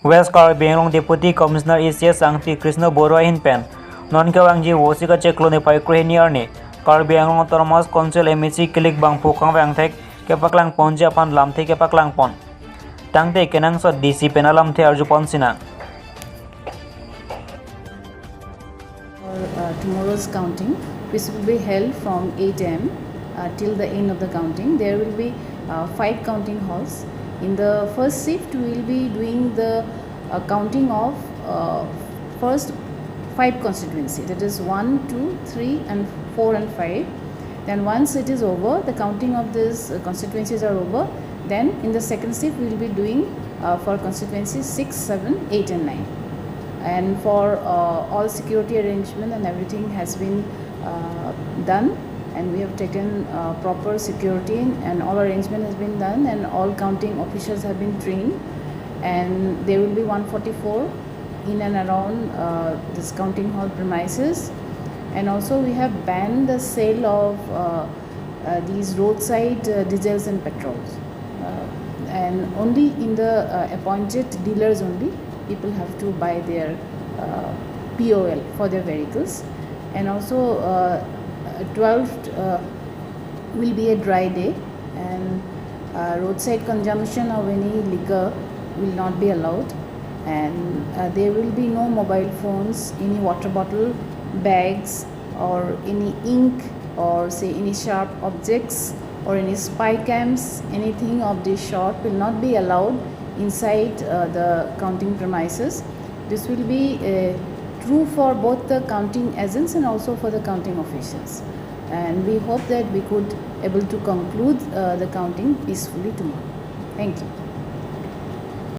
West Karbi Anglong Deputy Commissioner ACS sangpi Krishna Boruah in pen. Non kawang ji wosika ceklone pai krehni arni. Karbi Anglong Thomas Council MSC kilik bang pukang bang thek kepaklang pon japan lam thek kepaklang pon. Tangte kenang so DC penalam the arju pon sina. Tomorrow's counting, which will be held from 8 am till the end of the counting. There will be 5 counting halls. In the first shift, we will be doing the counting of first 5 constituencies, that is 1, 2, 3 and 4 and 5. Then once it is over, the counting of these constituencies are over, then in the second shift we will be doing for constituencies 6, 7, 8 and 9. And for all security arrangement and everything has been done, and we have taken proper security and all arrangement has been done, and all counting officials have been trained, and there will be 144 in and around this counting hall premises. And also we have banned the sale of these roadside diesels and petrols, and only in the appointed dealers only people have to buy their POL for their vehicles. And also 12th will be a dry day, and roadside consumption of any liquor will not be allowed, and there will be no mobile phones, any water bottle, bags or any ink or say any sharp objects or any spy cams, anything of this sort will not be allowed inside the counting premises. This will be true for both the counting agents and also for the counting officials, and we hope that we could able to conclude the counting peacefully tomorrow. Thank you.